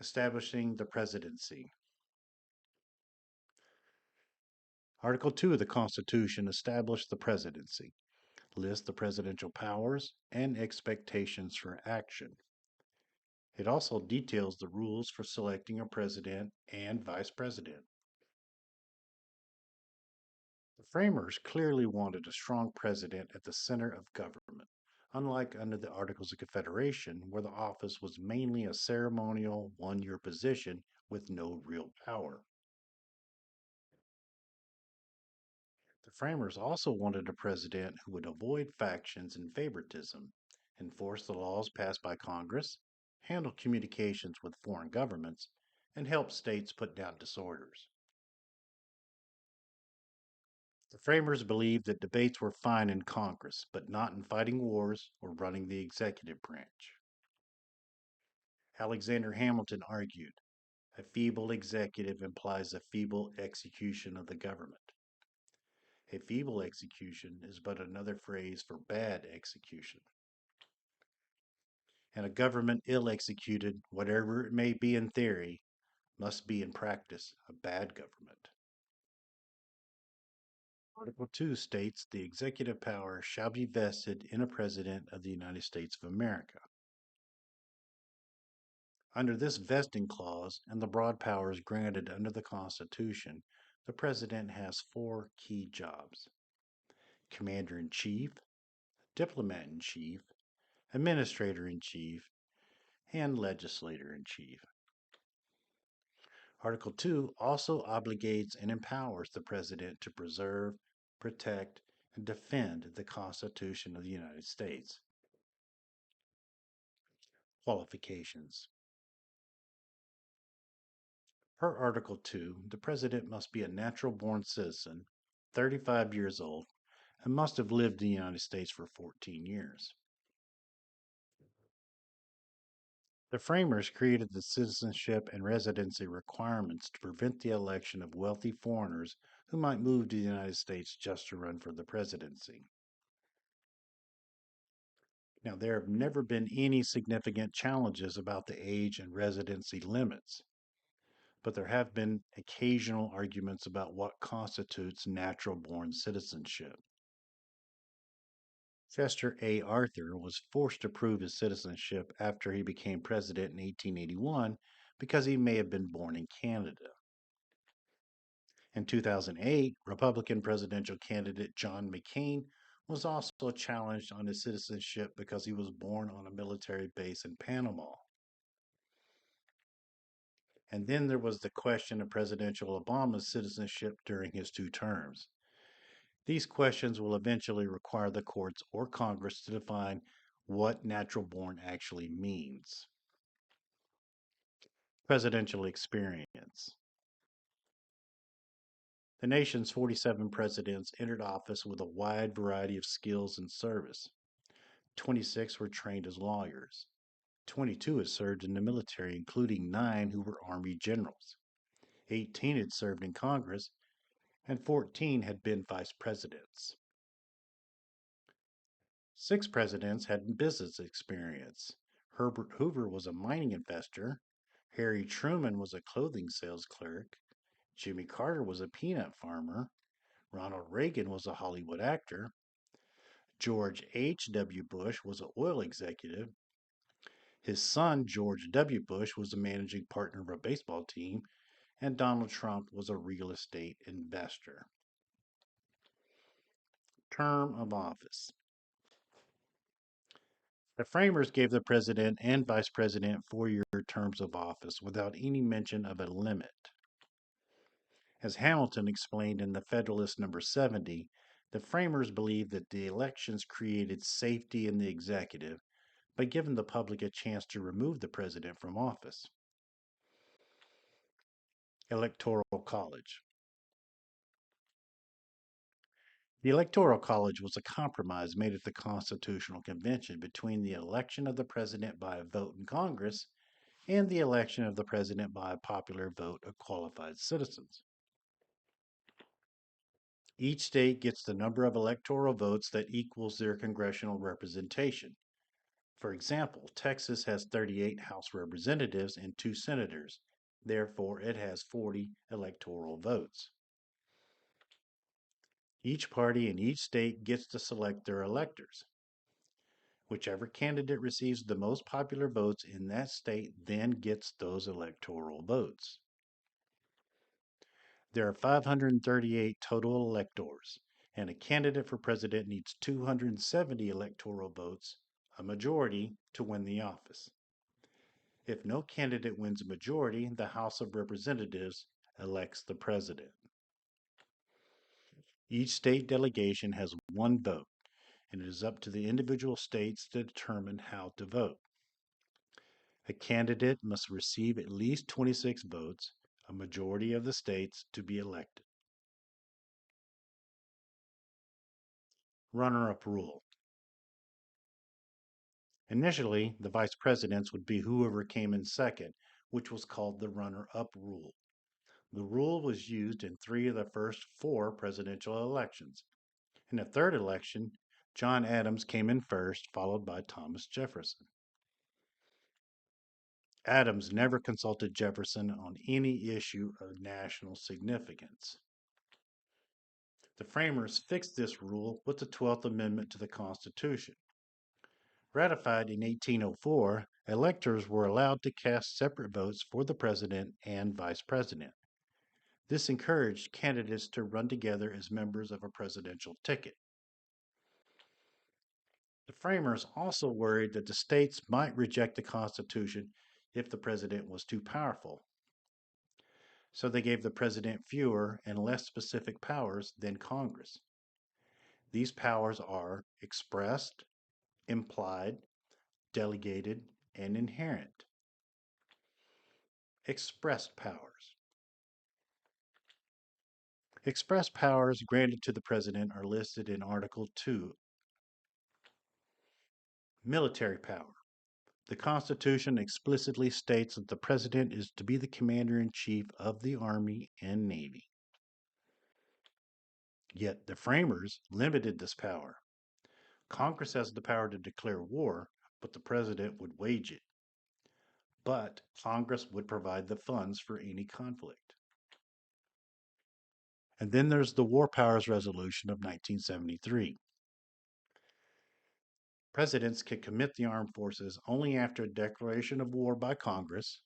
Establishing the presidency. Article 2 of the Constitution established the presidency, lists the presidential powers and expectations for action. It also details the rules for selecting a president and vice president. The framers clearly wanted a strong president at the center of government, unlike under the Articles of Confederation, where the office was mainly a ceremonial one-year position with no real power. The framers also wanted a president who would avoid factions and favoritism, enforce the laws passed by Congress, handle communications with foreign governments, and help states put down disorders. The framers believed that debates were fine in Congress, but not in fighting wars or running the executive branch. Alexander Hamilton argued, a feeble executive implies a feeble execution of the government. A feeble execution is but another phrase for bad execution. And a government ill executed, whatever it may be in theory, must be in practice a bad government. Article 2 states the executive power shall be vested in a President of the United States of America. Under this vesting clause and the broad powers granted under the Constitution, the President has four key jobs: Commander in Chief, Diplomat in Chief, Administrator in Chief, and Legislator in Chief. Article 2 also obligates and empowers the President to preserve, protect, and defend the Constitution of the United States. Qualifications. Per Article 2, the President must be a natural born citizen, 35 years old, and must have lived in the United States for 14 years. The framers created the citizenship and residency requirements to prevent the election of wealthy foreigners who might move to the United States just to run for the presidency. Now, there have never been any significant challenges about the age and residency limits, but there have been occasional arguments about what constitutes natural born citizenship. Chester A. Arthur was forced to prove his citizenship after he became president in 1881 because he may have been born in Canada. In 2008, Republican presidential candidate John McCain was also challenged on his citizenship because he was born on a military base in Panama. And then there was the question of Presidential Obama's citizenship during his two terms. These questions will eventually require the courts or Congress to define what natural born actually means. Presidential experience. The nation's 47 presidents entered office with a wide variety of skills and service. 26 were trained as lawyers. 22 had served in the military, including 9 who were Army generals. 18 had served in Congress, and 14 had been vice presidents. 6 presidents had business experience. Herbert Hoover was a mining investor. Harry Truman was a clothing sales clerk. Jimmy Carter was a peanut farmer. Ronald Reagan was a Hollywood actor. George H.W. Bush was an oil executive. His son, George W. Bush, was a managing partner of a baseball team. And Donald Trump was a real estate investor. Term of office. The framers gave the president and vice president 4-year terms of office without any mention of a limit. As Hamilton explained in the Federalist No. 70, the framers believed that the elections created safety in the executive by giving the public a chance to remove the president from office. Electoral College. The Electoral College was a compromise made at the Constitutional Convention between the election of the president by a vote in Congress and the election of the president by a popular vote of qualified citizens. Each state gets the number of electoral votes that equals their congressional representation. For example, Texas has 38 House representatives and 2 senators. Therefore, it has 40 electoral votes. Each party in each state gets to select their electors. Whichever candidate receives the most popular votes in that state then gets those electoral votes. There are 538 total electors, and a candidate for president needs 270 electoral votes, a majority, to win the office. If no candidate wins a majority, the House of Representatives elects the president. Each state delegation has one vote, and it is up to the individual states to determine how to vote. A candidate must receive at least 26 votes, a majority of the states, to be elected. Runner-up rule. Initially, the vice presidents would be whoever came in second, which was called the runner-up rule. The rule was used in 3 of the first 4 presidential elections. In the third election, John Adams came in first, followed by Thomas Jefferson. Adams never consulted Jefferson on any issue of national significance. The framers fixed this rule with the 12th Amendment to the Constitution. Ratified in 1804, electors were allowed to cast separate votes for the president and vice president. This encouraged candidates to run together as members of a presidential ticket. The framers also worried that the states might reject the Constitution if the president was too powerful. So they gave the president fewer and less specific powers than Congress. These powers are expressed, implied, delegated, and inherent. Expressed powers. Express powers granted to the president are listed in Article 2. Military power. The Constitution explicitly states that the president is to be the commander in chief of the Army and Navy. Yet the framers limited this power. Congress has the power to declare war, but the president would wage it. But Congress would provide the funds for any conflict. And then there's the War Powers Resolution of 1973. Presidents can commit the armed forces only after a declaration of war by Congress,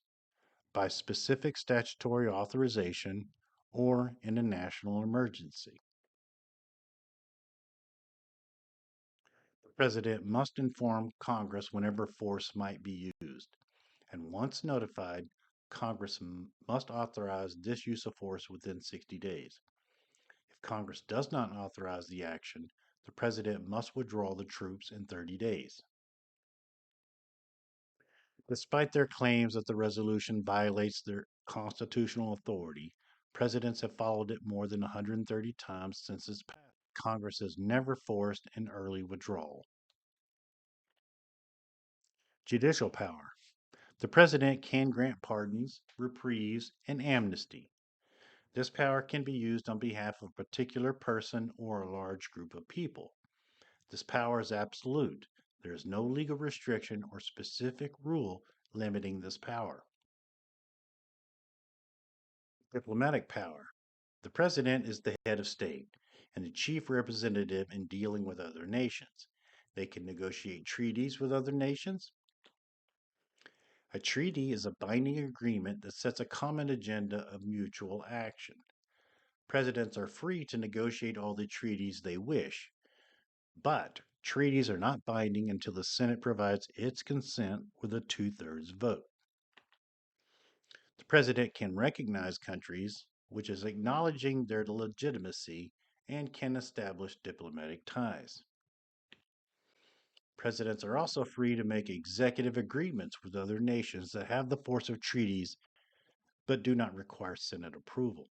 by specific statutory authorization, or in a national emergency. The president must inform Congress whenever force might be used, and once notified, Congress must authorize this use of force within 60 days. If Congress does not authorize the action, the president must withdraw the troops in 30 days. Despite their claims that the resolution violates their constitutional authority, presidents have followed it more than 130 times since its passage. Congress has never forced an early withdrawal. Judicial power. The president can grant pardons, reprieves, and amnesty. This power can be used on behalf of a particular person or a large group of people. This power is absolute. There is no legal restriction or specific rule limiting this power. Diplomatic power. The president is the head of state and the chief representative in dealing with other nations. They can negotiate treaties with other nations. A treaty is a binding agreement that sets a common agenda of mutual action. Presidents are free to negotiate all the treaties they wish, but treaties are not binding until the Senate provides its consent with a 2/3 vote. The president can recognize countries, which is acknowledging their legitimacy, and can establish diplomatic ties. Presidents are also free to make executive agreements with other nations that have the force of treaties but do not require Senate approval.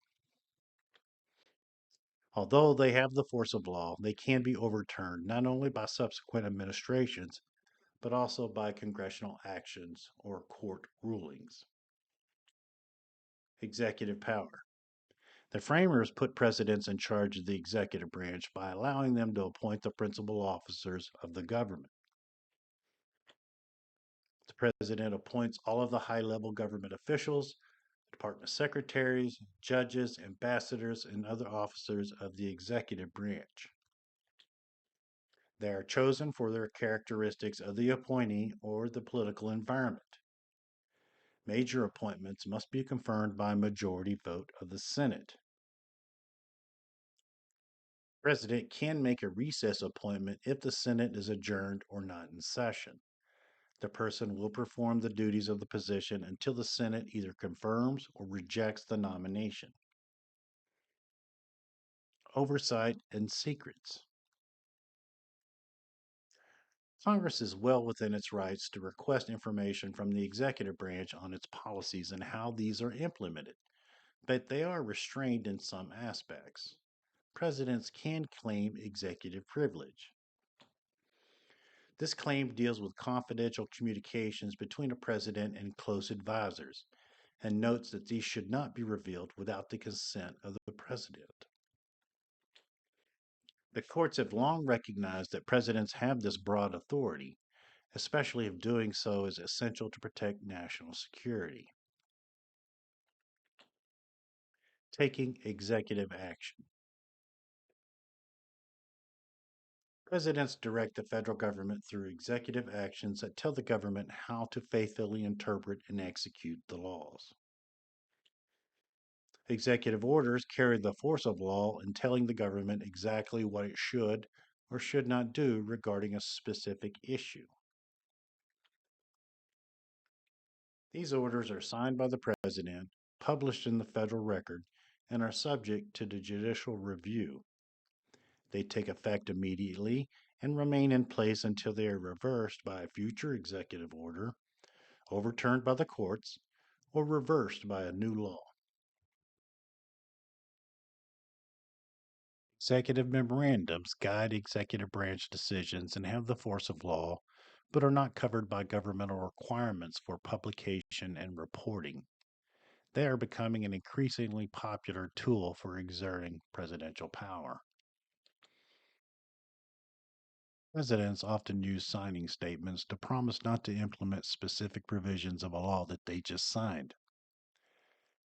Although they have the force of law, they can be overturned not only by subsequent administrations, but also by congressional actions or court rulings. Executive power. The framers put presidents in charge of the executive branch by allowing them to appoint the principal officers of the government. The president appoints all of the high level government officials, department secretaries, judges, ambassadors, and other officers of the executive branch. They are chosen for their characteristics of the appointee or the political environment. Major appointments must be confirmed by a majority vote of the Senate. The president can make a recess appointment if the Senate is adjourned or not in session. The person will perform the duties of the position until the Senate either confirms or rejects the nomination. Oversight and secrets. Congress is well within its rights to request information from the executive branch on its policies and how these are implemented, but they are restrained in some aspects. Presidents can claim executive privilege. This claim deals with confidential communications between a president and close advisors and notes that these should not be revealed without the consent of the president. The courts have long recognized that presidents have this broad authority, especially if doing so is essential to protect national security. Taking executive action. Presidents direct the federal government through executive actions that tell the government how to faithfully interpret and execute the laws. Executive orders carry the force of law in telling the government exactly what it should or should not do regarding a specific issue. These orders are signed by the president, published in the federal record, and are subject to the judicial review. They take effect immediately and remain in place until they are reversed by a future executive order, overturned by the courts, or reversed by a new law. Executive memorandums guide executive branch decisions and have the force of law, but are not covered by governmental requirements for publication and reporting. They are becoming an increasingly popular tool for exerting presidential power. Presidents often use signing statements to promise not to implement specific provisions of a law that they just signed.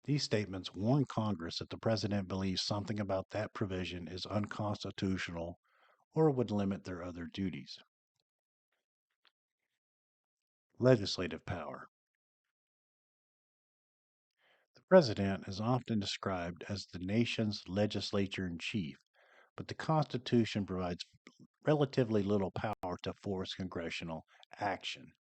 These statements warn Congress that the president believes something about that provision is unconstitutional or would limit their other duties. Legislative power. The president is often described as the nation's legislature in chief, but the Constitution provides relatively little power to force congressional action.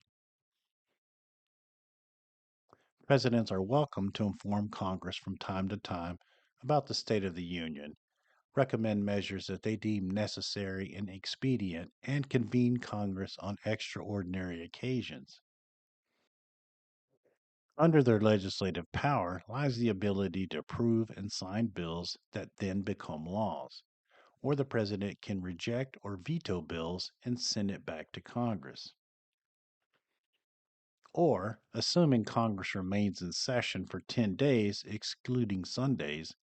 Presidents are welcome to inform Congress from time to time about the state of the Union, recommend measures that they deem necessary and expedient, and convene Congress on extraordinary occasions. Under their legislative power lies the ability to approve and sign bills that then become laws, or the president can reject or veto bills and send it back to Congress. Or, assuming Congress remains in session for 10 days, excluding Sundays,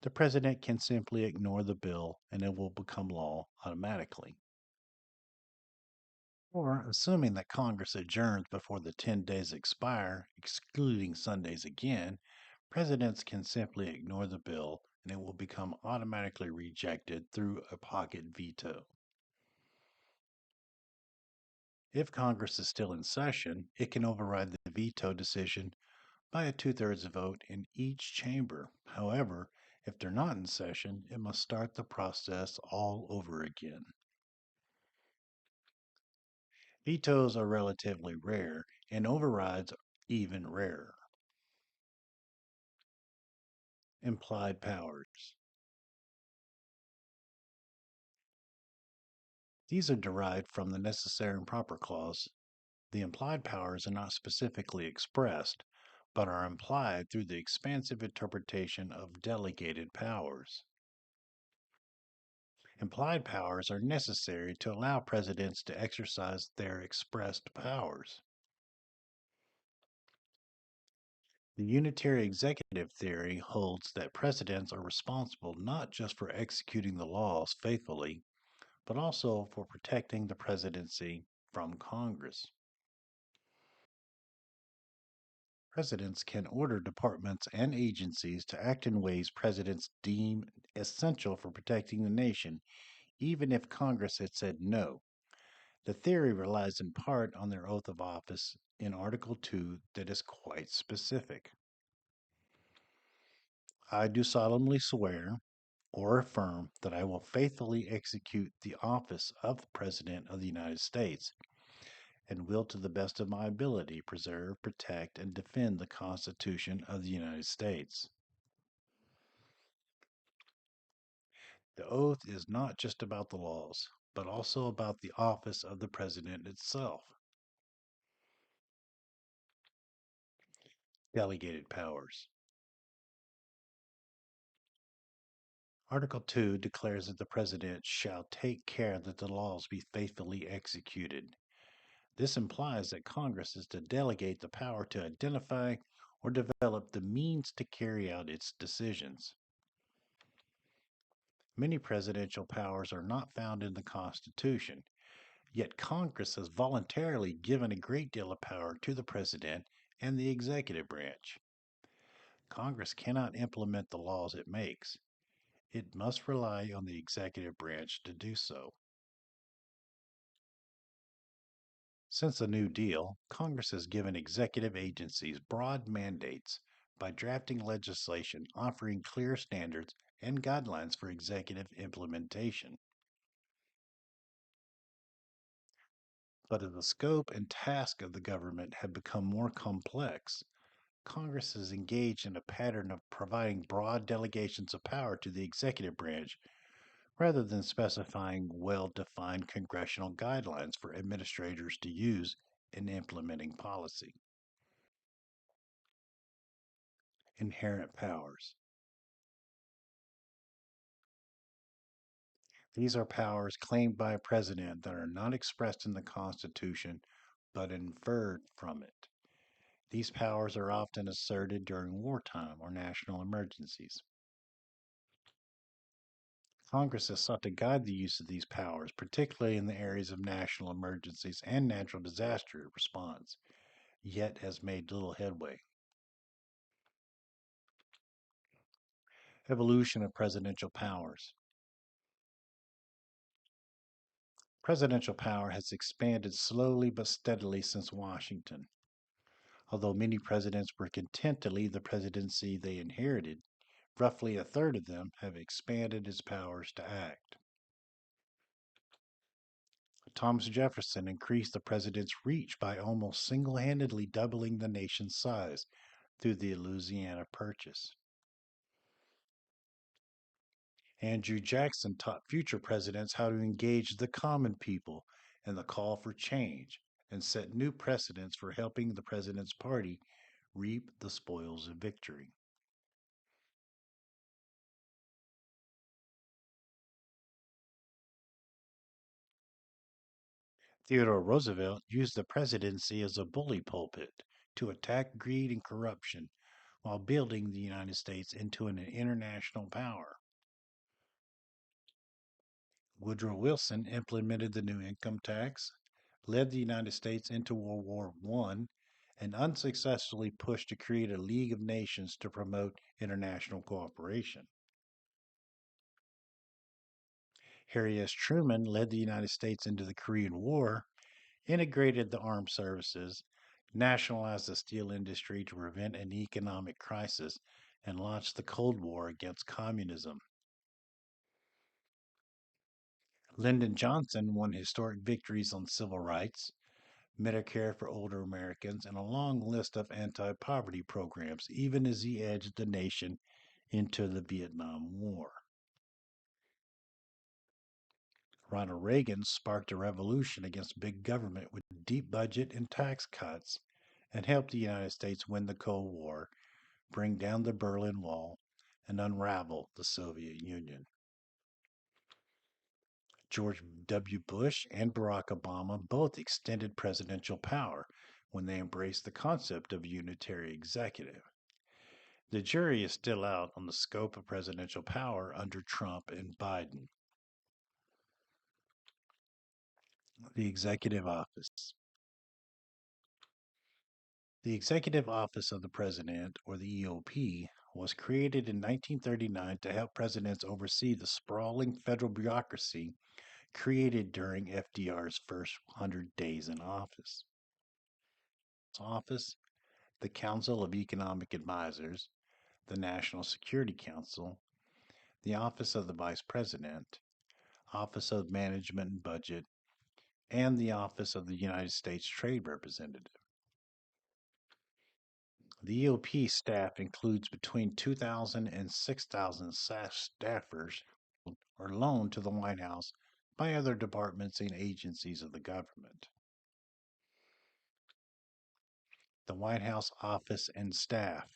the president can simply ignore the bill and it will become law automatically. Or, assuming that Congress adjourns before the 10 days expire, excluding Sundays again, presidents can simply ignore the bill and it will become automatically rejected through a pocket veto. If Congress is still in session, it can override the veto decision by a two-thirds vote in each chamber. However, if they're not in session, it must start the process all over again. Vetoes are relatively rare, and overrides are even rarer. Implied powers. These are derived from the necessary and proper clause. The implied powers are not specifically expressed, but are implied through the expansive interpretation of delegated powers. Implied powers are necessary to allow presidents to exercise their expressed powers. The unitary executive theory holds that presidents are responsible not just for executing the laws faithfully, but also for protecting the presidency from Congress. Presidents can order departments and agencies to act in ways presidents deem essential for protecting the nation, even if Congress had said no. The theory relies in part on their oath of office in Article 2 that is quite specific. I do solemnly swear or affirm that I will faithfully execute the office of the President of the United States and will, to the best of my ability, preserve, protect, and defend the Constitution of the United States. The oath is not just about the laws, but also about the office of the President itself. Delegated powers. Article 2 declares that the President shall take care that the laws be faithfully executed. This implies that Congress is to delegate the power to identify or develop the means to carry out its decisions. Many presidential powers are not found in the Constitution, yet Congress has voluntarily given a great deal of power to the President and the executive branch. Congress cannot implement the laws it makes. It must rely on the executive branch to do so. Since the New Deal, Congress has given executive agencies broad mandates by drafting legislation offering clear standards and guidelines for executive implementation. But as the scope and task of the government have become more complex, Congress is engaged in a pattern of providing broad delegations of power to the executive branch rather than specifying well defined congressional guidelines for administrators to use in implementing policy. Inherent powers. These are powers claimed by a president that are not expressed in the Constitution but inferred from it. These powers are often asserted during wartime or national emergencies. Congress has sought to guide the use of these powers, particularly in the areas of national emergencies and natural disaster response, yet has made little headway. Evolution of presidential powers. Presidential power has expanded slowly but steadily since Washington. Although many presidents were content to leave the presidency they inherited, roughly a third of them have expanded its powers to act. Thomas Jefferson increased the president's reach by almost single handedly doubling the nation's size through the Louisiana Purchase. Andrew Jackson taught future presidents how to engage the common people in the call for change and set new precedents for helping the president's party reap the spoils of victory. Theodore Roosevelt used the presidency as a bully pulpit to attack greed and corruption while building the United States into an international power. Woodrow Wilson implemented the new income tax, led the United States into World War I, and unsuccessfully pushed to create a League of Nations to promote international cooperation. Harry S. Truman led the United States into the Korean War, integrated the armed services, nationalized the steel industry to prevent an economic crisis, and launched the Cold War against communism. Lyndon Johnson won historic victories on civil rights, Medicare for older Americans, and a long list of anti poverty programs, even as he edged the nation into the Vietnam War. Ronald Reagan sparked a revolution against big government with deep budget and tax cuts and helped the United States win the Cold War, bring down the Berlin Wall, and unravel the Soviet Union. George W. Bush and Barack Obama both extended presidential power when they embraced the concept of a unitary executive. The jury is still out on the scope of presidential power under Trump and Biden. The executive office. The Executive Office of the President, or the EOP, was created in 1939 to help presidents oversee the sprawling federal bureaucracy created during FDR's first 100 days in office. Office, the Council of Economic Advisors, the National Security Council, the Office of the Vice President, Office of Management and Budget, and the Office of the United States Trade Representative. The EOP staff includes between 2,000 and 6,000 staffers or loaned to the White House by other departments and agencies of the government. The White House office and staff.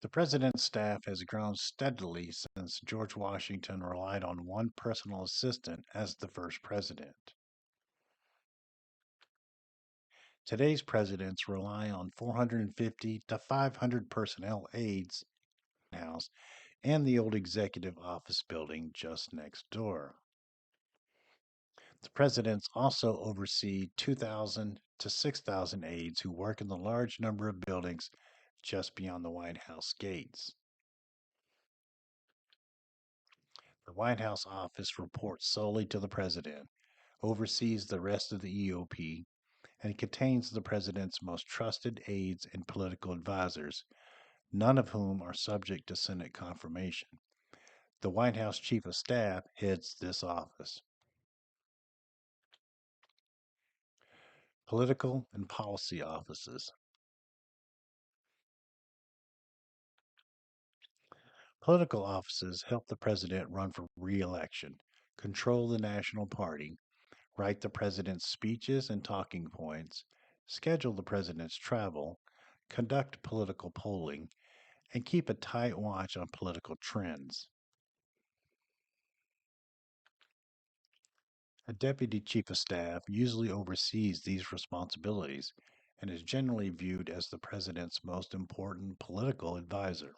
The president's staff has grown steadily since George Washington relied on one personal assistant as the first president. Today's presidents rely on 450 to 500 personnel aides in the House and the old executive office building just next door. The presidents also oversee 2,000 to 6,000 aides who work in the large number of buildings just beyond the White House gates. The White House office reports solely to the president, oversees the rest of the EOP, and contains the president's most trusted aides and political advisors, none of whom are subject to Senate confirmation. The White House Chief of Staff heads this office. Political and policy offices. Political offices help the president run for re-election, control the national party, write the president's speeches and talking points, schedule the president's travel, conduct political polling, and keep a tight watch on political trends. A deputy chief of staff usually oversees these responsibilities and is generally viewed as the president's most important political advisor.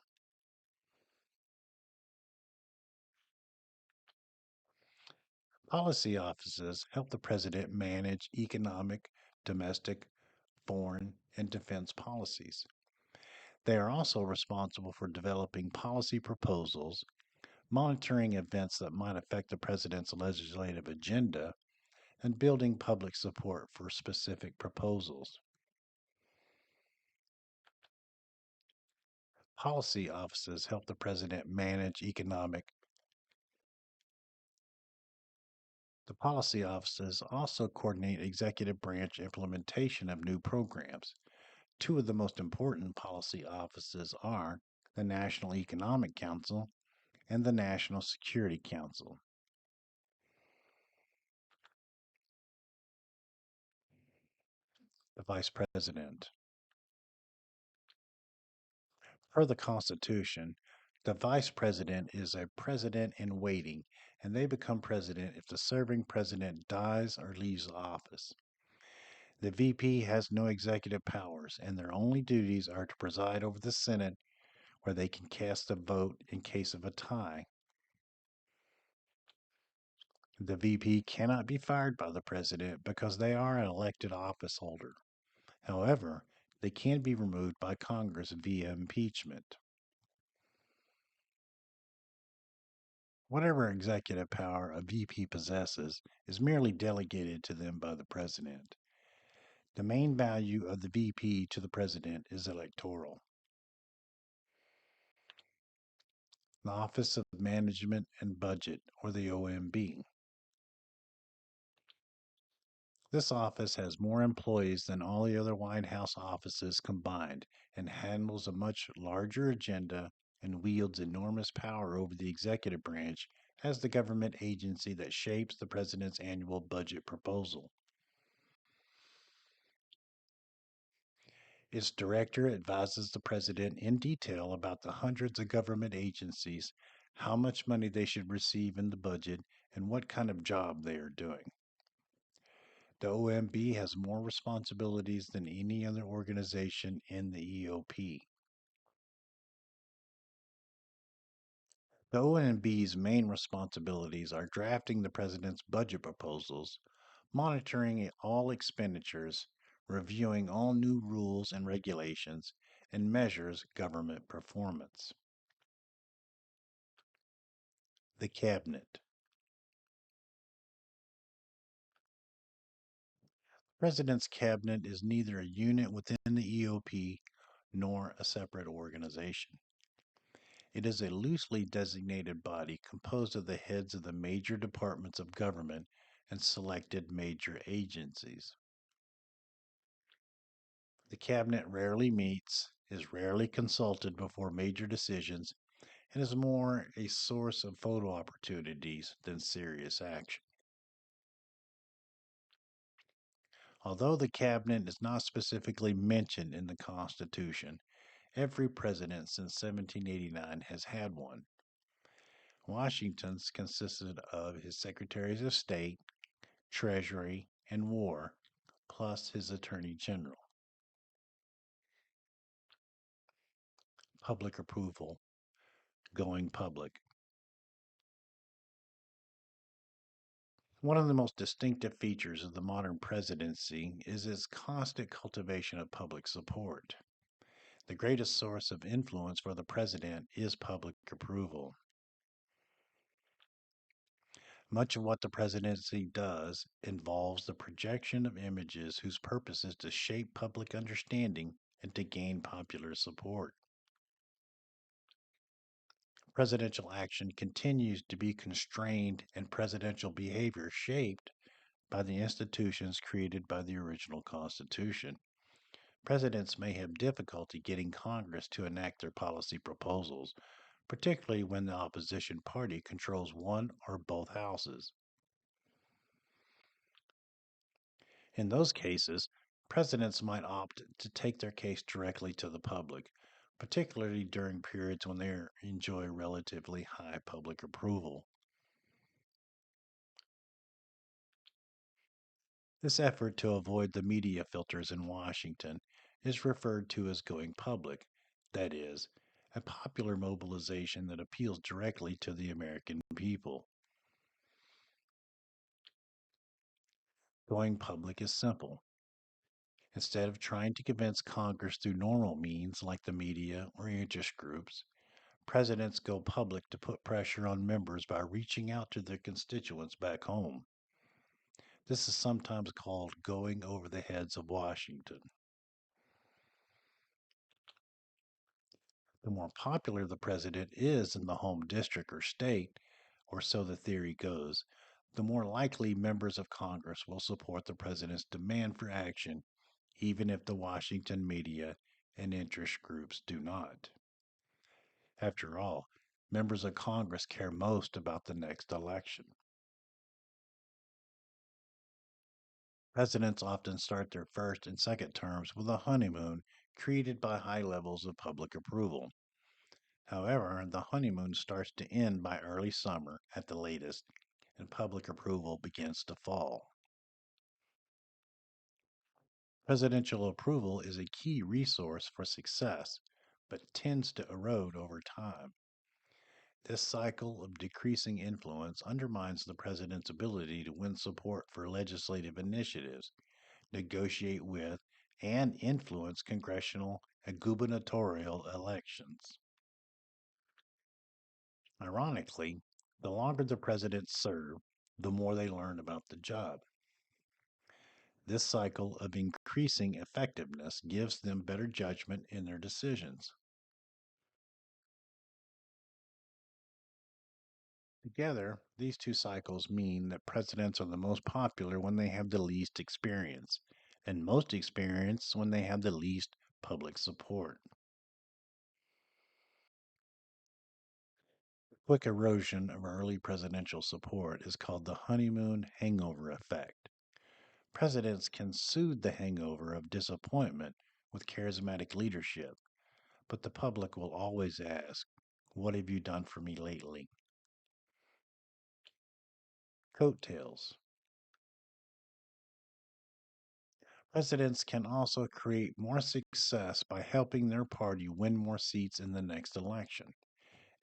Policy offices help the president manage economic, domestic, foreign, and defense policies. They are also responsible for developing policy proposals, monitoring events that might affect the president's legislative agenda, and building public support for specific proposals. Policy offices help the president manage economic. The policy offices also coordinate executive branch implementation of new programs. Two of the most important policy offices are the National Economic Council and the National Security Council. The Vice President. Per the Constitution, the Vice President is a president in waiting, and they become president if the serving president dies or leaves office. The VP has no executive powers, and their only duties are to preside over the Senate, where they can cast a vote in case of a tie. The VP cannot be fired by the president because they are an elected office holder. However, they can be removed by Congress via impeachment. Whatever executive power a VP possesses is merely delegated to them by the president. The main value of the VP to the president is electoral. The Office of Management and Budget, or the OMB. This office has more employees than all the other White House offices combined and handles a much larger agenda and wields enormous power over the executive branch as the government agency that shapes the president's annual budget proposal. Its director advises the president in detail about the hundreds of government agencies, how much money they should receive in the budget, and what kind of job they are doing. The OMB has more responsibilities than any other organization in the EOP. The OMB's main responsibilities are drafting the president's budget proposals, monitoring all expenditures, reviewing all new rules and regulations, and measures government performance. The Cabinet. President's Cabinet is neither a unit within the EOP nor a separate organization. It is a loosely designated body composed of the heads of the major departments of government and selected major agencies. The Cabinet rarely meets, is rarely consulted before major decisions, and is more a source of photo opportunities than serious action. Although the Cabinet is not specifically mentioned in the Constitution, every president since 1789 has had one. Washington's consisted of his secretaries of state, treasury, and war, plus his attorney general. Public approval, going public. One of the most distinctive features of the modern presidency is its constant cultivation of public support. The greatest source of influence for the president is public approval. Much of what the presidency does involves the projection of images whose purpose is to shape public understanding and to gain popular support. Presidential action continues to be constrained and presidential behavior shaped by the institutions created by the original Constitution. Presidents may have difficulty getting Congress to enact their policy proposals, particularly when the opposition party controls one or both houses. In those cases, presidents might opt to take their case directly to the public, particularly during periods when they enjoy relatively high public approval. This effort to avoid the media filters in Washington is referred to as going public, that is, a popular mobilization that appeals directly to the American people. Going public is simple. Instead of trying to convince Congress through normal means like the media or interest groups, presidents go public to put pressure on members by reaching out to their constituents back home. This is sometimes called going over the heads of Washington. The more popular the president is in the home district or state, or so the theory goes, the more likely members of Congress will support the president's demand for action, even if the Washington media and interest groups do not. After all, members of Congress care most about the next election. Presidents often start their first and second terms with a honeymoon created by high levels of public approval. However, the honeymoon starts to end by early summer at the latest, and public approval begins to fall. Presidential approval is a key resource for success, but tends to erode over time. This cycle of decreasing influence undermines the president's ability to win support for legislative initiatives, negotiate with, and influence congressional and gubernatorial elections. Ironically, the longer the presidents serve, the more they learn about the job. This cycle of increasing effectiveness gives them better judgment in their decisions. Together, these two cycles mean that presidents are the most popular when they have the least experience, and most experience when they have the least public support. Quick erosion of early presidential support is called the honeymoon hangover effect. Presidents can soothe the hangover of disappointment with charismatic leadership, but the public will always ask, "What have you done for me lately?" Coattails. Presidents can also create more success by helping their party win more seats in the next election.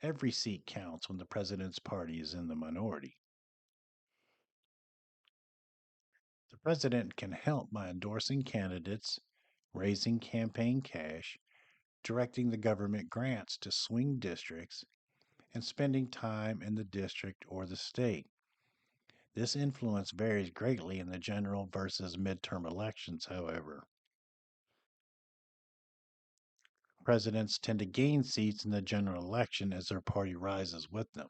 Every seat counts when the president's party is in the minority. The President can help by endorsing candidates, raising campaign cash, directing the government grants to swing districts, and spending time in the district or the state. This influence varies greatly in the general versus midterm elections, however. Presidents tend to gain seats in the general election as their party rises with them,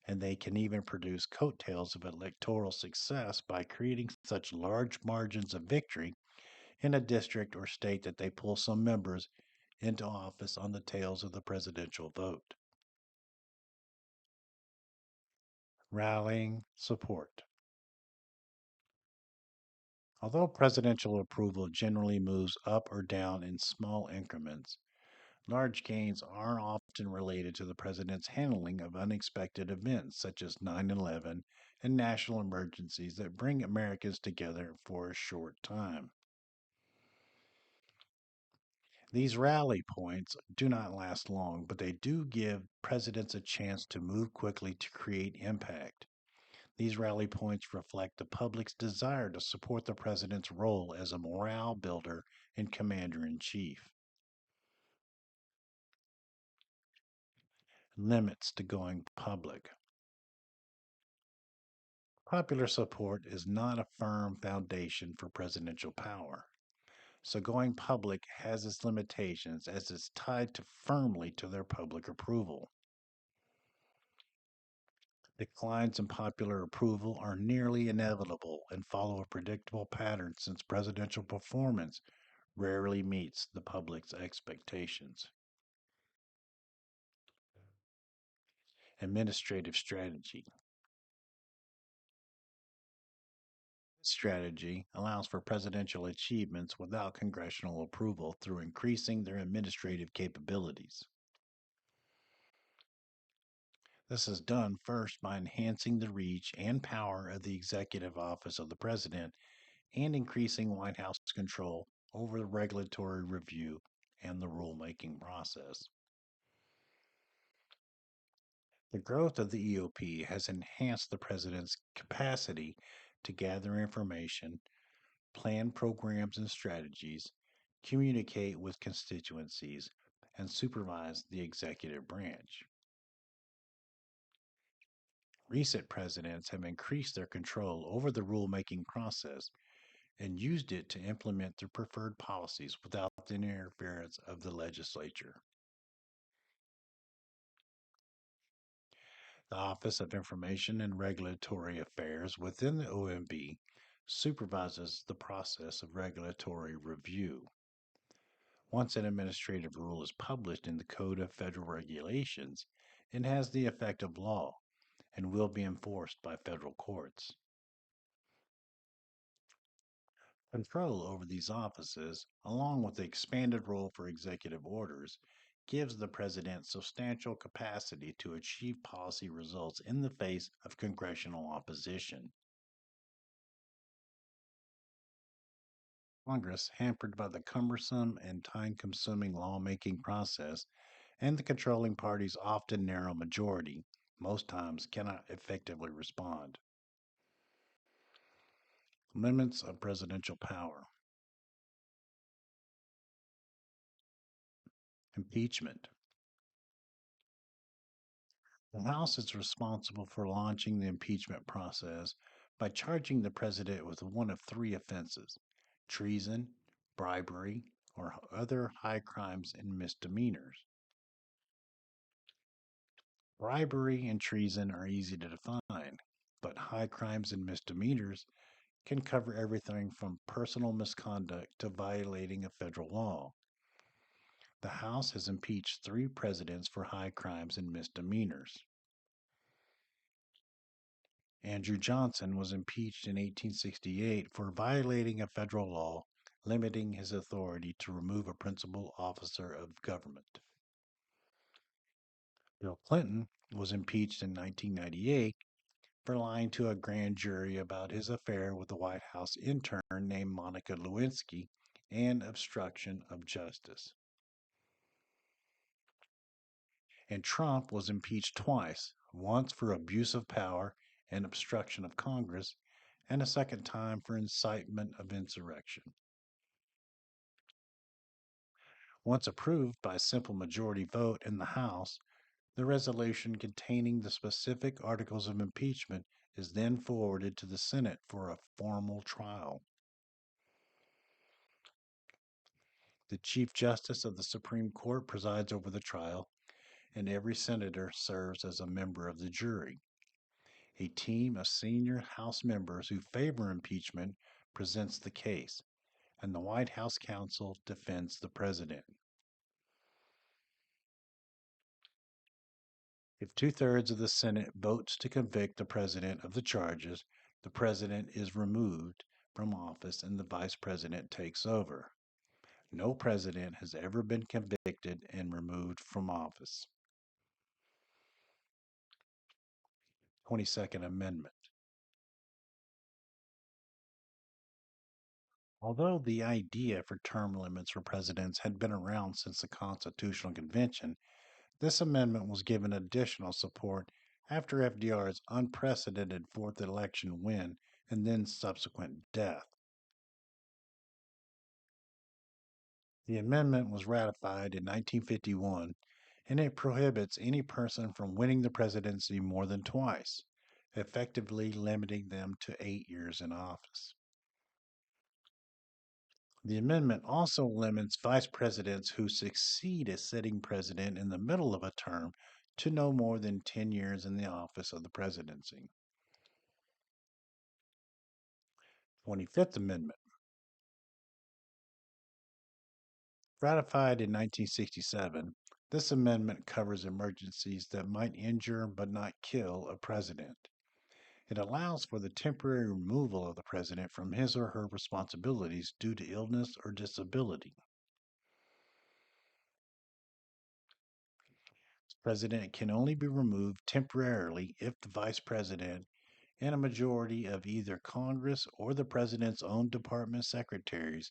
and they can even produce coattails of electoral success by creating such large margins of victory in a district or state that they pull some members into office on the tails of the presidential vote. Rallying support. Although presidential approval generally moves up or down in small increments, large gains are often related to the president's handling of unexpected events such as 9/11 and national emergencies that bring Americans together for a short time. These rally points do not last long, but they do give presidents a chance to move quickly to create impact. These rally points reflect the public's desire to support the president's role as a morale builder and commander in chief. Limits to going public. Popular support is not a firm foundation for presidential power, so going public has its limitations as it's tied to firmly to their public approval. Declines in popular approval are nearly inevitable and follow a predictable pattern since presidential performance rarely meets the public's expectations. Administrative strategy. This strategy allows for presidential achievements without congressional approval through increasing their administrative capabilities. This is done first by enhancing the reach and power of the executive office of the president and increasing White House control over the regulatory review and the rulemaking process. The growth of the EOP has enhanced the president's capacity to gather information, plan programs and strategies, communicate with constituencies, and supervise the executive branch. Recent presidents have increased their control over the rulemaking process and used it to implement their preferred policies without the interference of the legislature. The Office of Information and Regulatory Affairs within the OMB supervises the process of regulatory review. Once an administrative rule is published in the Code of Federal Regulations, it has the effect of law and will be enforced by federal courts. Control over these offices, along with the expanded role for executive orders, gives the president substantial capacity to achieve policy results in the face of congressional opposition. Congress, hampered by the cumbersome and time consuming lawmaking process and the controlling party's often narrow majority, most times cannot effectively respond. Limits of presidential power. Impeachment. The House is responsible for launching the impeachment process by charging the president with one of three offenses: treason, bribery, or other high crimes and misdemeanors. Bribery and treason are easy to define, but high crimes and misdemeanors can cover everything from personal misconduct to violating a federal law. The House has impeached three presidents for high crimes and misdemeanors. Andrew Johnson was impeached in 1868 for violating a federal law limiting his authority to remove a principal officer of government. Bill Clinton was impeached in 1998 for lying to a grand jury about his affair with the White House intern named Monica Lewinsky and obstruction of justice. And Trump was impeached twice, once for abuse of power and obstruction of Congress, and a second time for incitement of insurrection. Once approved by a simple majority vote in the House, the resolution containing the specific articles of impeachment is then forwarded to the Senate for a formal trial. The Chief Justice of the Supreme Court presides over the trial, and every senator serves as a member of the jury. A team of senior House members who favor impeachment presents the case, and the White House counsel defends the president. If two-thirds of the Senate votes to convict the president of the charges, the president is removed from office and the vice president takes over. No president has ever been convicted and removed from office. 22nd Amendment. Although the idea for term limits for presidents had been around since the Constitutional Convention, this amendment was given additional support after FDR's unprecedented fourth election win and then subsequent death. The amendment was ratified in 1951, and it prohibits any person from winning the presidency more than twice, effectively limiting them to 8 years in office. The amendment also limits vice presidents who succeed a sitting president in the middle of a term to no more than 10 years in the office of the presidency. 25th Amendment. Ratified in 1967, this amendment covers emergencies that might injure but not kill a president. It allows for the temporary removal of the president from his or her responsibilities due to illness or disability. The president can only be removed temporarily if the vice president and a majority of either Congress or the president's own department secretaries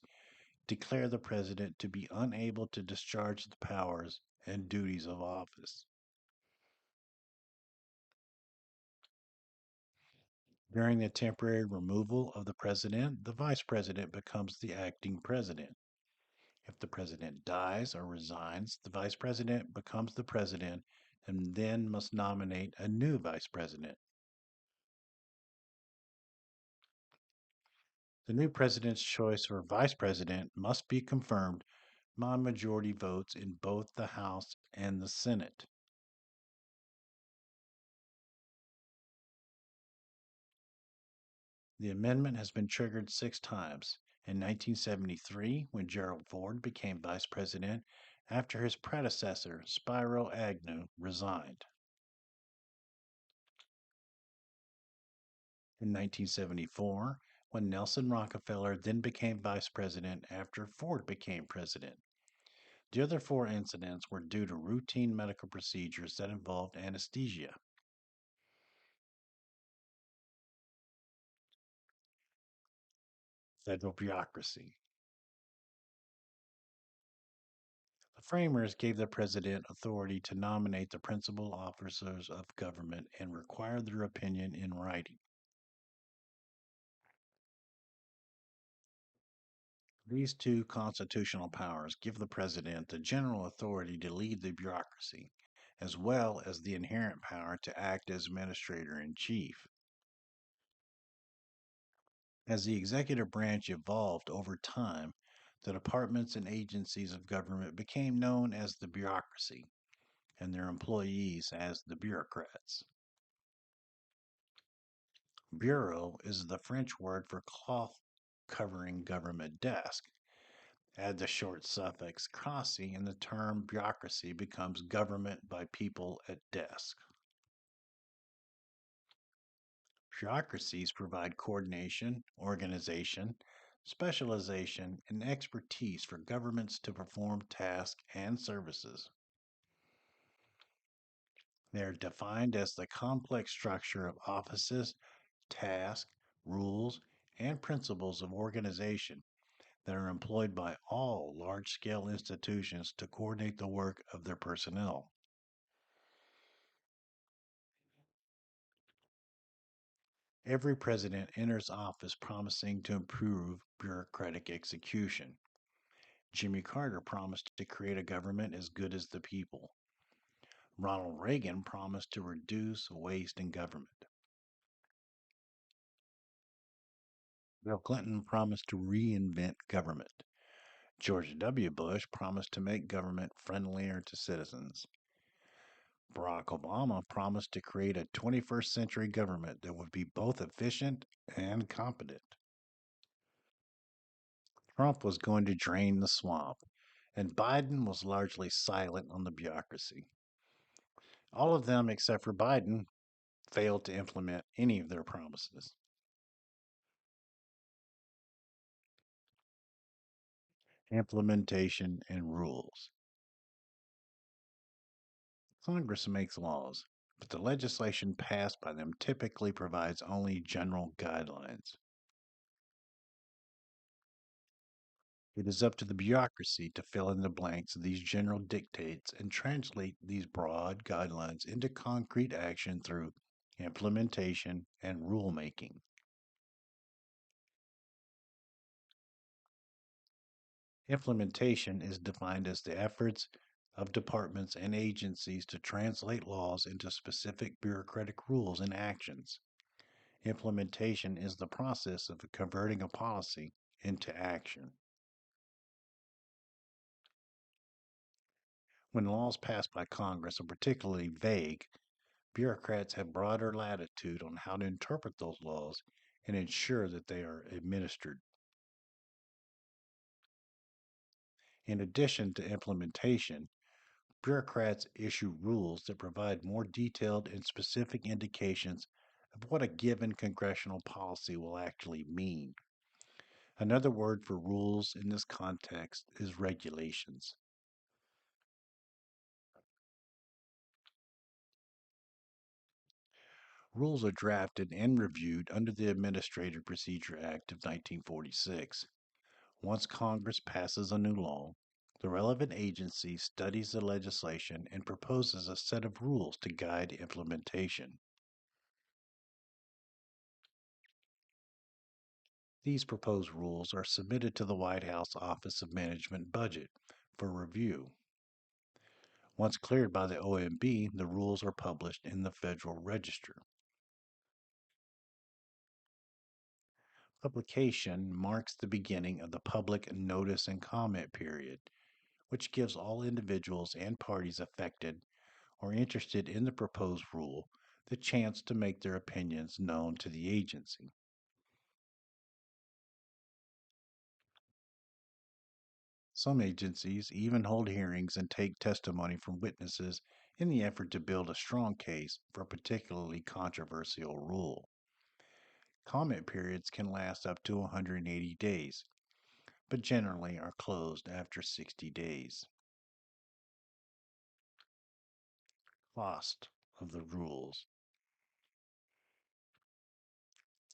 declare the president to be unable to discharge the powers and duties of office. During the temporary removal of the president, the vice president becomes the acting president. If the president dies or resigns, the vice president becomes the president and then must nominate a new vice president. The new president's choice for vice president must be confirmed by majority votes in both the House and the Senate. The amendment has been triggered 6 times. In 1973, when Gerald Ford became vice president after his predecessor, Spiro Agnew, resigned. In 1974, when Nelson Rockefeller then became vice president after Ford became president. The other four incidents were due to routine medical procedures that involved anesthesia. Federal bureaucracy. The framers gave the president authority to nominate the principal officers of government and require their opinion in writing. These two constitutional powers give the president the general authority to lead the bureaucracy, as well as the inherent power to act as administrator in chief. As the executive branch evolved over time, the departments and agencies of government became known as the bureaucracy, and their employees as the bureaucrats. Bureau is the French word for cloth covering government desk. Add the short suffix "cracy" and the term bureaucracy becomes government by people at desk. Bureaucracies provide coordination, organization, specialization, and expertise for governments to perform tasks and services. They are defined as the complex structure of offices, tasks, rules, and principles of organization that are employed by all large scale institutions to coordinate the work of their personnel. Every president enters office promising to improve bureaucratic execution. Jimmy Carter promised to create a government as good as the people. Ronald Reagan promised to reduce waste in government. Bill Clinton promised to reinvent government. George W. Bush promised to make government friendlier to citizens. Barack Obama promised to create a 21st century government that would be both efficient and competent. Trump was going to drain the swamp, and Biden was largely silent on the bureaucracy. All of them, except for Biden, failed to implement any of their promises. Implementation and rules. Congress makes laws, but the legislation passed by them typically provides only general guidelines. It is up to the bureaucracy to fill in the blanks of these general dictates and translate these broad guidelines into concrete action through implementation and rulemaking. Implementation is defined as the efforts of departments and agencies to translate laws into specific bureaucratic rules and actions. Implementation is the process of converting a policy into action. When laws passed by Congress are particularly vague, bureaucrats have broader latitude on how to interpret those laws and ensure that they are administered. In addition to implementation, bureaucrats issue rules that provide more detailed and specific indications of what a given congressional policy will actually mean. Another word for rules in this context is regulations. Rules are drafted and reviewed under the Administrative Procedure Act of 1946. Once Congress passes a new law, the relevant agency studies the legislation and proposes a set of rules to guide implementation. These proposed rules are submitted to the White House Office of Management Budget for review. Once cleared by the OMB, the rules are published in the Federal Register. Publication marks the beginning of the public notice and comment period, which gives all individuals and parties affected or interested in the proposed rule the chance to make their opinions known to the agency. Some agencies even hold hearings and take testimony from witnesses in the effort to build a strong case for a particularly controversial rule. Comment periods can last up to 180 days, but generally are closed after 60 days. Cost of the rules.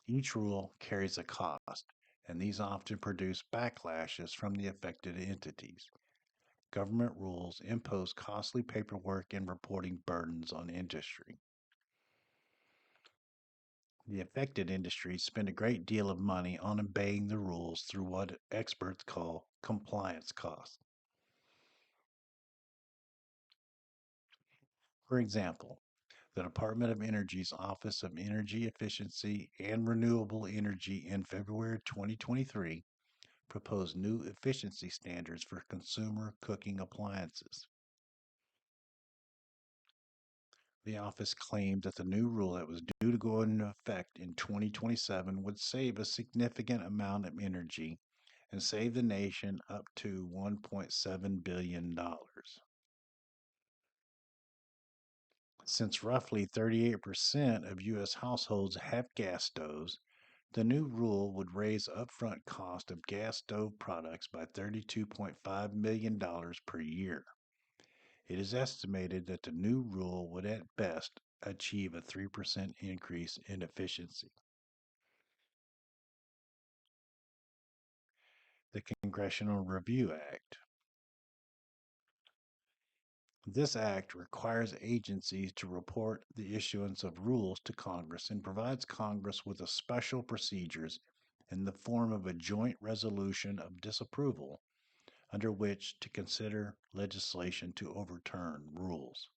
Each rule carries a cost, and these often produce backlashes from the affected entities. Government rules impose costly paperwork and reporting burdens on industry. The affected industries spend a great deal of money on obeying the rules through what experts call compliance costs. For example, the Department of Energy's Office of Energy Efficiency and Renewable Energy in February 2023 proposed new efficiency standards for consumer cooking appliances. The office claimed that the new rule that was due to go into effect in 2027 would save a significant amount of energy and save the nation up to $1.7 billion. Since roughly 38% of U.S. households have gas stoves, the new rule would raise upfront cost of gas stove products by $32.5 million per year. It is estimated that the new rule would at best achieve a 3% increase in efficiency. The Congressional Review Act. This act requires agencies to report the issuance of rules to Congress and provides Congress with a special procedures in the form of a joint resolution of disapproval under which to consider legislation to overturn rules.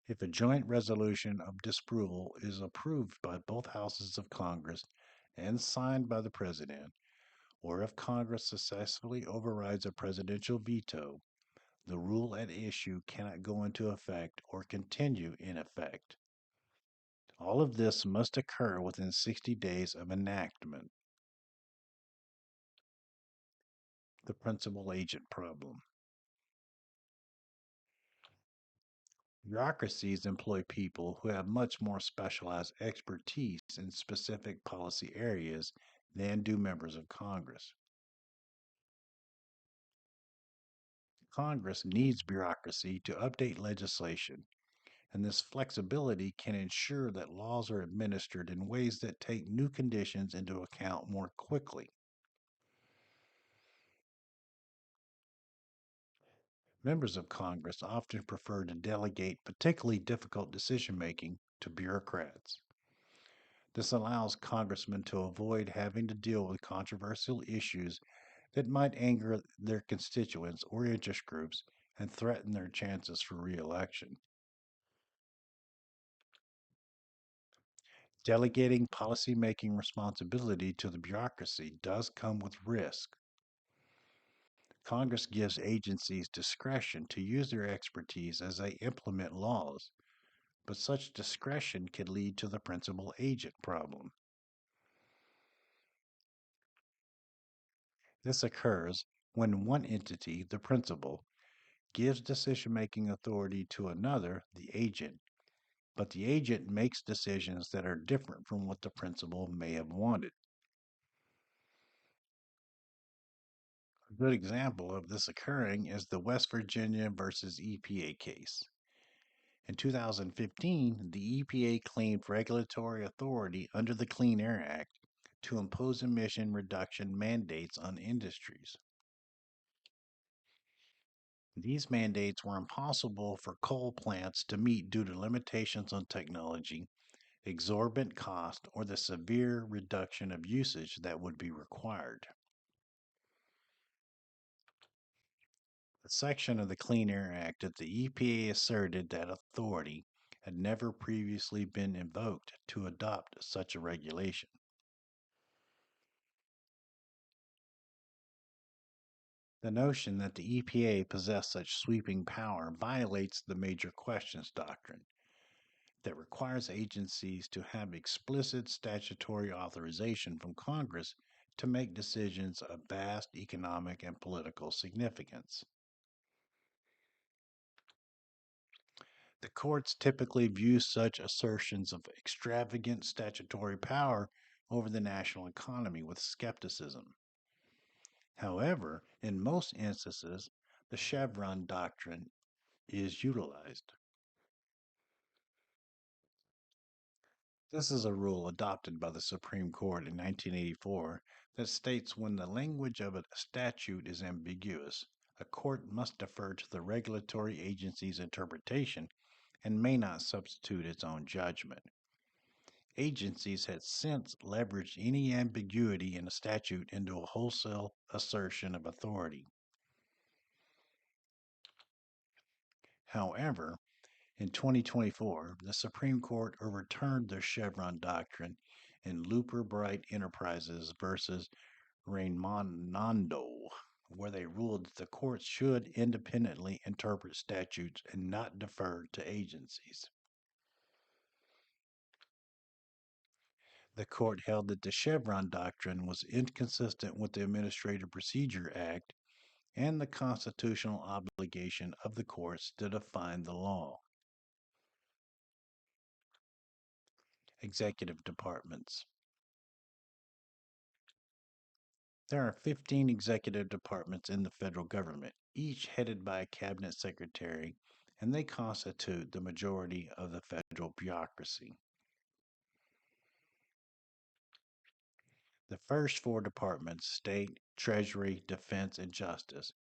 If a joint resolution of disapproval is approved by both houses of Congress and signed by the President, or if Congress successfully overrides a presidential veto, the rule at issue cannot go into effect or continue in effect. All of this must occur within 60 days of enactment. The principal agent problem. Bureaucracies employ people who have much more specialized expertise in specific policy areas than do members of Congress. Congress needs bureaucracy to update legislation, and this flexibility can ensure that laws are administered in ways that take new conditions into account more quickly. Members of Congress often prefer to delegate particularly difficult decision making to bureaucrats. This allows congressmen to avoid having to deal with controversial issues that might anger their constituents or interest groups and threaten their chances for re-election. Delegating policy-making responsibility to the bureaucracy does come with risk. Congress gives agencies discretion to use their expertise as they implement laws, but such discretion can lead to the principal agent problem. This occurs when one entity, the principal, gives decision making authority to another, the agent, but the agent makes decisions that are different from what the principal may have wanted. A good example of this occurring is the West Virginia versus EPA case. In 2015, the EPA claimed regulatory authority under the Clean Air Act to impose emission reduction mandates on industries. These mandates were impossible for coal plants to meet due to limitations on technology, exorbitant cost, or the severe reduction of usage that would be required. The section of the Clean Air Act that the EPA asserted that authority had never previously been invoked to adopt such a regulation. The notion that the EPA possessed such sweeping power violates the major questions doctrine that requires agencies to have explicit statutory authorization from Congress to make decisions of vast economic and political significance. The courts typically view such assertions of extravagant statutory power over the national economy with skepticism. However, in most instances, the Chevron doctrine is utilized. This is a rule adopted by the Supreme Court in 1984 that states when the language of a statute is ambiguous, a court must defer to the regulatory agency's interpretation and may not substitute its own judgment. Agencies have since leveraged any ambiguity in a statute into a wholesale assertion of authority. However, in 2024, the Supreme Court overturned the Chevron doctrine in Looper Bright Enterprises versus Raimondo, where they ruled that the courts should independently interpret statutes and not defer to agencies. The court held that the Chevron doctrine was inconsistent with the Administrative Procedure Act and the constitutional obligation of the courts to define the law. Executive departments. There are 15 executive departments in the federal government, each headed by a cabinet secretary, and they constitute the majority of the federal bureaucracy. The first four departments, State, Treasury, Defense, and Justice,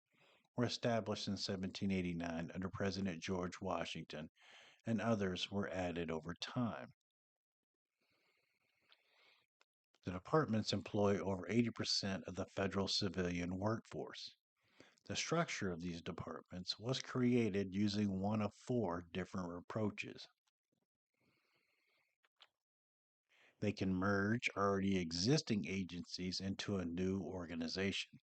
were established in 1789 under President George Washington, and others were added over time. The departments employ over 80% of the federal civilian workforce. The structure of these departments was created using one of four different approaches. They can merge already existing agencies into a new organization.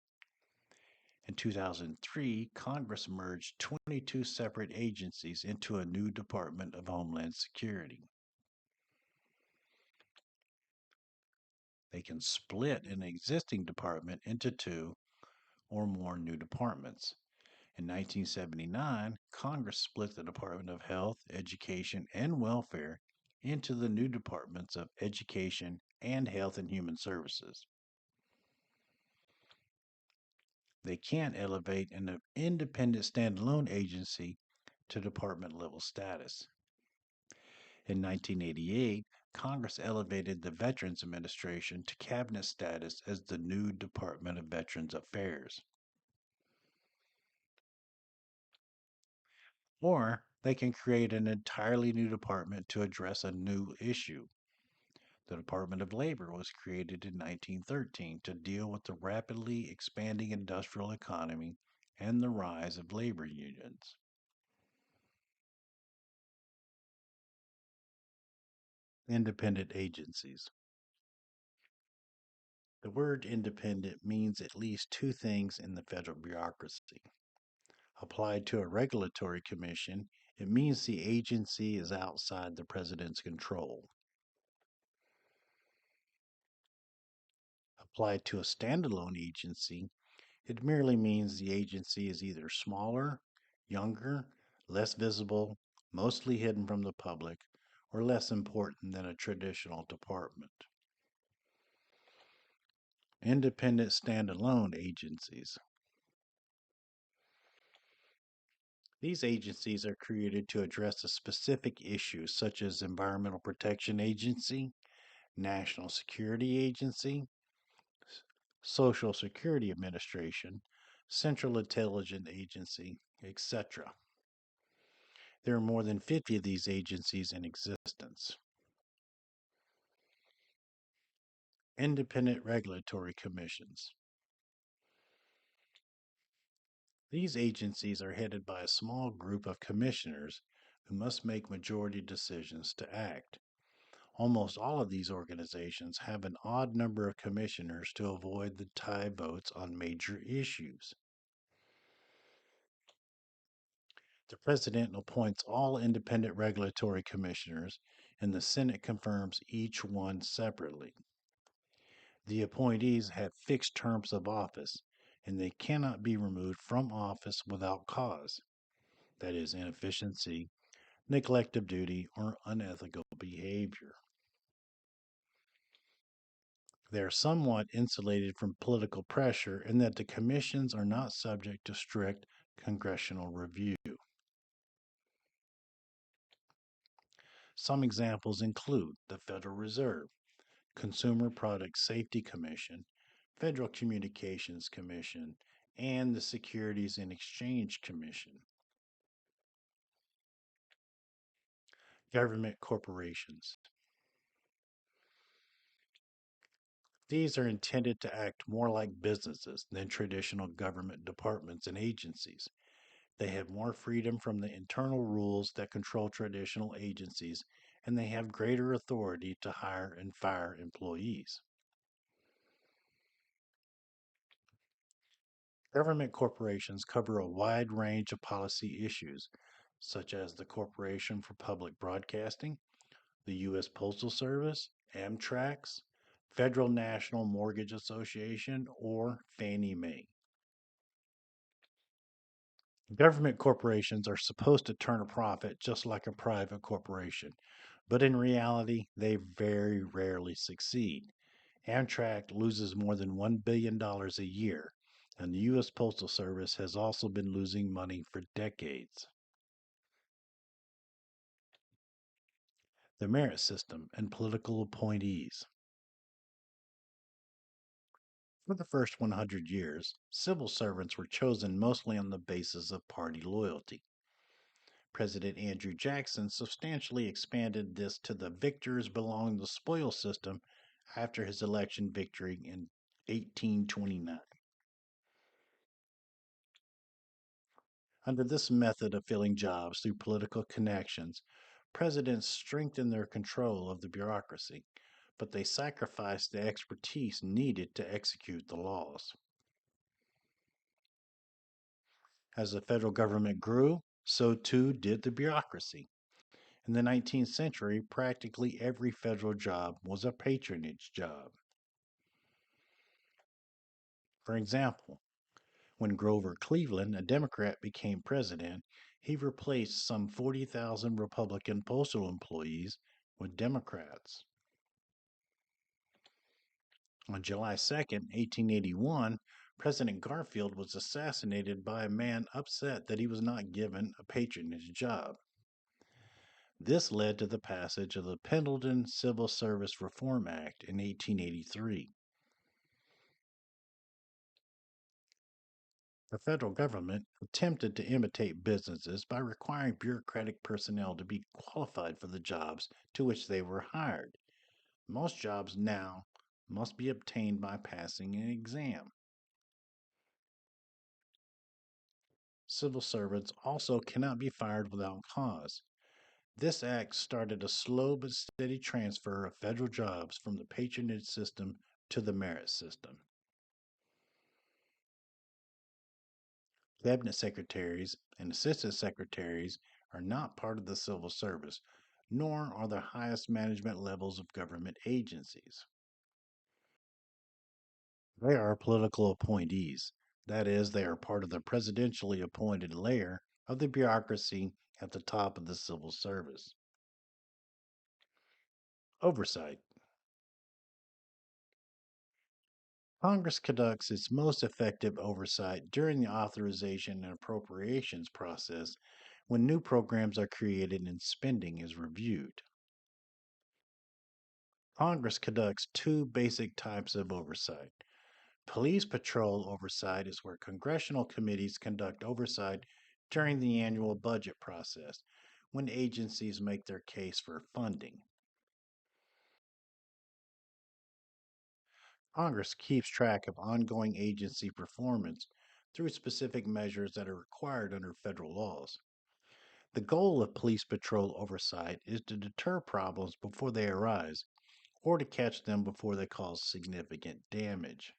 In 2003, Congress merged 22 separate agencies into a new Department of Homeland Security. They can split an existing department into two or more new departments. In 1979, Congress split the Department of Health, Education, and Welfare into the new departments of Education and Health and Human Services. They can't elevate an independent standalone agency to department level status. In 1988, Congress elevated the Veterans Administration to cabinet status as the new Department of Veterans Affairs. Or they can create an entirely new department to address a new issue. The Department of Labor was created in 1913 to deal with the rapidly expanding industrial economy and the rise of labor unions. Independent agencies. The word independent means at least two things in the federal bureaucracy. Applied to a regulatory commission, it means the agency is outside the president's control. Applied to a standalone agency, it merely means the agency is either smaller, younger, less visible, mostly hidden from the public, or less important than a traditional department. Independent standalone agencies. These agencies are created to address a specific issue such as Environmental Protection Agency, National Security Agency, Social Security Administration, Central Intelligence Agency, etc. There are more than 50 of these agencies in existence. Independent regulatory commissions. These agencies are headed by a small group of commissioners who must make majority decisions to act. Almost all of these organizations have an odd number of commissioners to avoid the tie votes on major issues. The President appoints all independent regulatory commissioners, and the Senate confirms each one separately. The appointees have fixed terms of office, and they cannot be removed from office without cause, that is, inefficiency, neglect of duty, or unethical behavior. They are somewhat insulated from political pressure in that the commissions are not subject to strict congressional review. Some examples include the Federal Reserve, Consumer Product Safety Commission, Federal Communications Commission, and the Securities and Exchange Commission. Government corporations. These are intended to act more like businesses than traditional government departments and agencies. They have more freedom from the internal rules that control traditional agencies, and they have greater authority to hire and fire employees. Government corporations cover a wide range of policy issues, such as the Corporation for Public Broadcasting, the U.S. Postal Service, Amtrak's, Federal National Mortgage Association, or Fannie Mae. Government corporations are supposed to turn a profit just like a private corporation, but in reality, they very rarely succeed. Amtrak loses more than $1 billion a year, and the U.S. Postal Service has also been losing money for decades. The merit system and political appointees. For the first 100 years, civil servants were chosen mostly on the basis of party loyalty. President Andrew Jackson substantially expanded this to the victors belong the spoil system after his election victory in 1829. Under this method of filling jobs through political connections, presidents strengthened their control of the bureaucracy, but they sacrificed the expertise needed to execute the laws. As the federal government grew, so too did the bureaucracy. In the 19th century, practically every federal job was a patronage job. For example, when Grover Cleveland, a Democrat, became president, he replaced some 40,000 Republican postal employees with Democrats. On July 2nd, 1881, President Garfield was assassinated by a man upset that he was not given a patronage job. This led to the passage of the Pendleton Civil Service Reform Act in 1883. The federal government attempted to imitate businesses by requiring bureaucratic personnel to be qualified for the jobs to which they were hired. Most jobs now must be obtained by passing an exam. Civil servants also cannot be fired without cause. This act started a slow but steady transfer of federal jobs from the patronage system to the merit system. Cabinet secretaries and assistant secretaries are not part of the civil service, nor are the highest management levels of government agencies. They are political appointees. That is, they are part of the presidentially appointed layer of the bureaucracy at the top of the civil service. Oversight. Congress conducts its most effective oversight during the authorization and appropriations process when new programs are created and spending is reviewed. Congress conducts two basic types of oversight. Police patrol oversight is where congressional committees conduct oversight during the annual budget process when agencies make their case for funding. Congress keeps track of ongoing agency performance through specific measures that are required under federal laws. The goal of police patrol oversight is to deter problems before they arise or to catch them before they cause significant damage.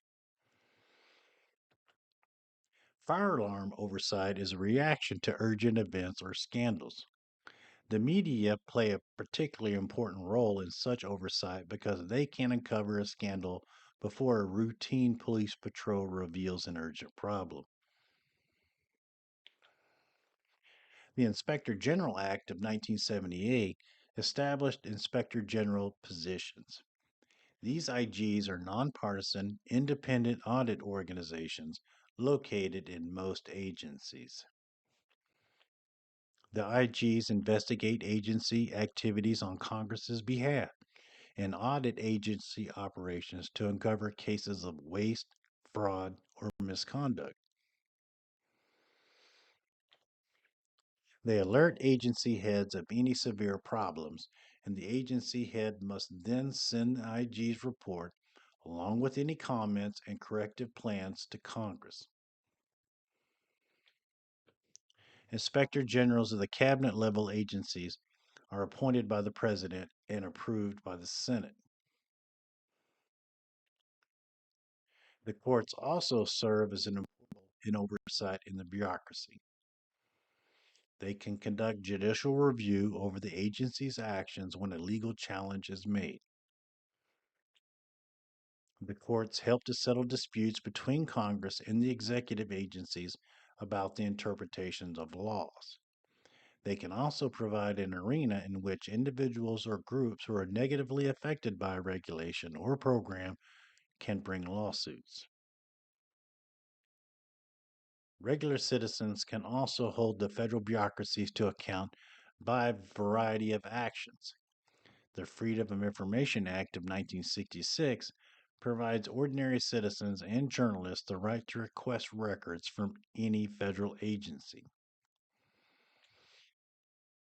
Fire alarm oversight is a reaction to urgent events or scandals. The media play a particularly important role in such oversight because they can uncover a scandal before a routine police patrol reveals an urgent problem. The Inspector General Act of 1978 established Inspector General positions. These IGs are nonpartisan, independent audit organizations located in most agencies. The IGs investigate agency activities on Congress's behalf and audit agency operations to uncover cases of waste, fraud, or misconduct. They alert agency heads of any severe problems, and the agency head must then send the IG's report, along with any comments and corrective plans, to Congress. Inspector generals of the cabinet level agencies are appointed by the president and approved by the Senate. The courts also serve as an oversight in the bureaucracy. They can conduct judicial review over the agency's actions when a legal challenge is made. The courts help to settle disputes between Congress and the executive agencies about the interpretations of laws. They can also provide an arena in which individuals or groups who are negatively affected by a regulation or program can bring lawsuits. Regular citizens can also hold the federal bureaucracies to account by a variety of actions. The Freedom of Information Act of 1966 provides ordinary citizens and journalists the right to request records from any federal agency.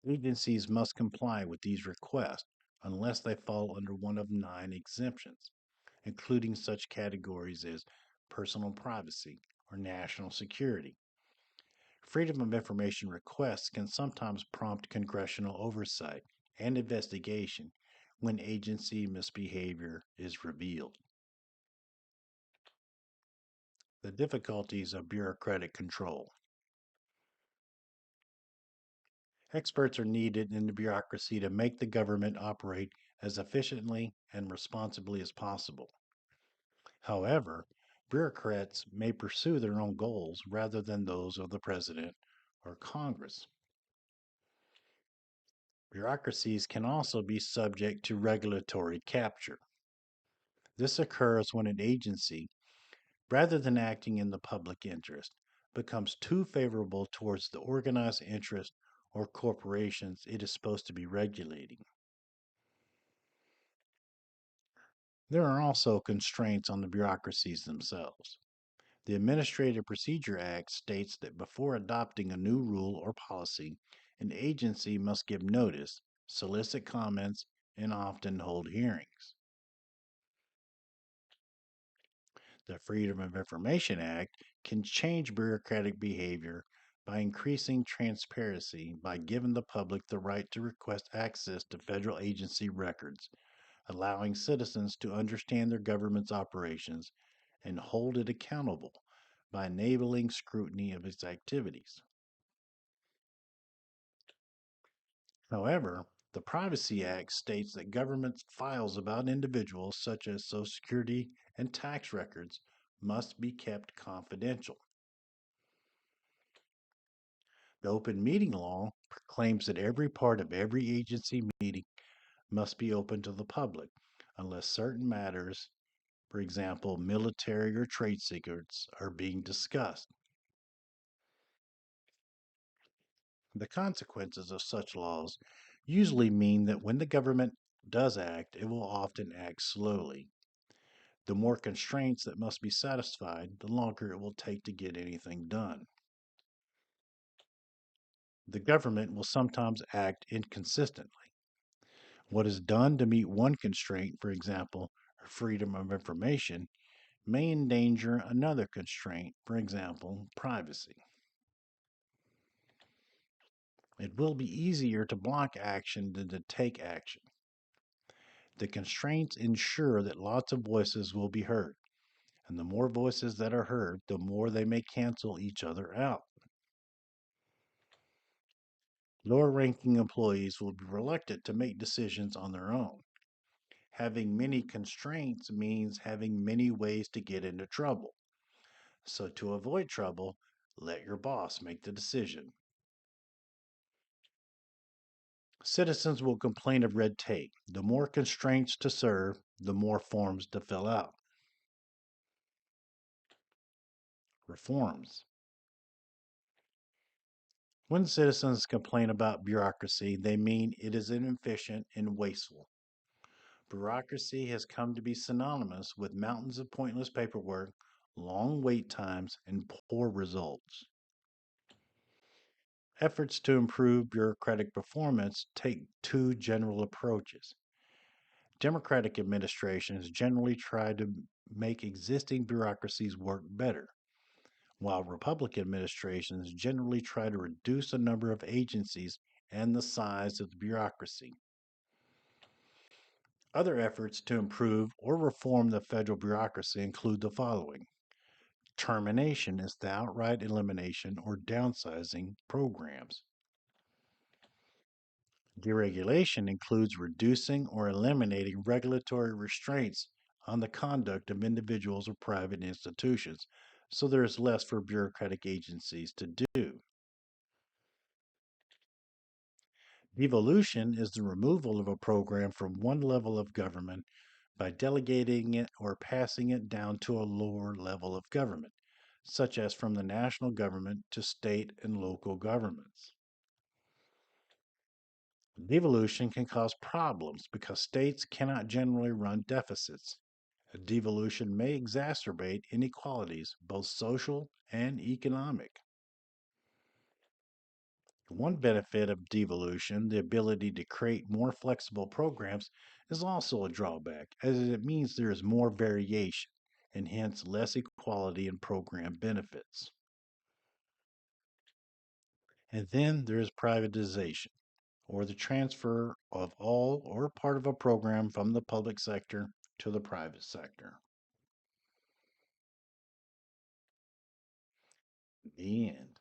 Agencies must comply with these requests unless they fall under one of 9 exemptions, including such categories as personal privacy or national security. Freedom of information requests can sometimes prompt congressional oversight and investigation when agency misbehavior is revealed. The difficulties of bureaucratic control. Experts are needed in the bureaucracy to make the government operate as efficiently and responsibly as possible. However, bureaucrats may pursue their own goals rather than those of the president or Congress. Bureaucracies can also be subject to regulatory capture. This occurs when an agency, rather than acting in the public interest, becomes too favorable towards the organized interest or corporations it is supposed to be regulating. There are also constraints on the bureaucracies themselves. The Administrative Procedure Act states that before adopting a new rule or policy, an agency must give notice, solicit comments, and often hold hearings. The Freedom of Information Act can change bureaucratic behavior by increasing transparency by giving the public the right to request access to federal agency records, allowing citizens to understand their government's operations and hold it accountable by enabling scrutiny of its activities. However, the Privacy Act states that government files about individuals, such as Social Security and tax records, must be kept confidential. The Open Meeting Law proclaims that every part of every agency meeting must be open to the public, unless certain matters, for example, military or trade secrets, are being discussed. The consequences of such laws usually mean that when the government does act, it will often act slowly. The more constraints that must be satisfied, the longer it will take to get anything done. The government will sometimes act inconsistently. What is done to meet one constraint, for example, freedom of information, may endanger another constraint, for example, privacy. It will be easier to block action than to take action. The constraints ensure that lots of voices will be heard, and the more voices that are heard, the more they may cancel each other out. Lower ranking employees will be reluctant to make decisions on their own. Having many constraints means having many ways to get into trouble. So, to avoid trouble, let your boss make the decision. Citizens will complain of red tape. The more constraints to serve, the more forms to fill out. Reforms. When citizens complain about bureaucracy, they mean it is inefficient and wasteful. Bureaucracy has come to be synonymous with mountains of pointless paperwork, long wait times, and poor results. Efforts to improve bureaucratic performance take two general approaches. Democratic administrations generally try to make existing bureaucracies work better, while Republican administrations generally try to reduce the number of agencies and the size of the bureaucracy. Other efforts to improve or reform the federal bureaucracy include the following. Termination is the outright elimination or downsizing programs. Deregulation includes reducing or eliminating regulatory restraints on the conduct of individuals or private institutions, so there is less for bureaucratic agencies to do. Devolution is the removal of a program from one level of government by delegating it or passing it down to a lower level of government, such as from the national government to state and local governments. Devolution can cause problems because states cannot generally run deficits. Devolution may exacerbate inequalities, both social and economic. One benefit of devolution, the ability to create more flexible programs, is also a drawback, as it means there is more variation and hence less equality in program benefits. And then there is privatization, or the transfer of all or part of a program from the public sector to the private sector. The end.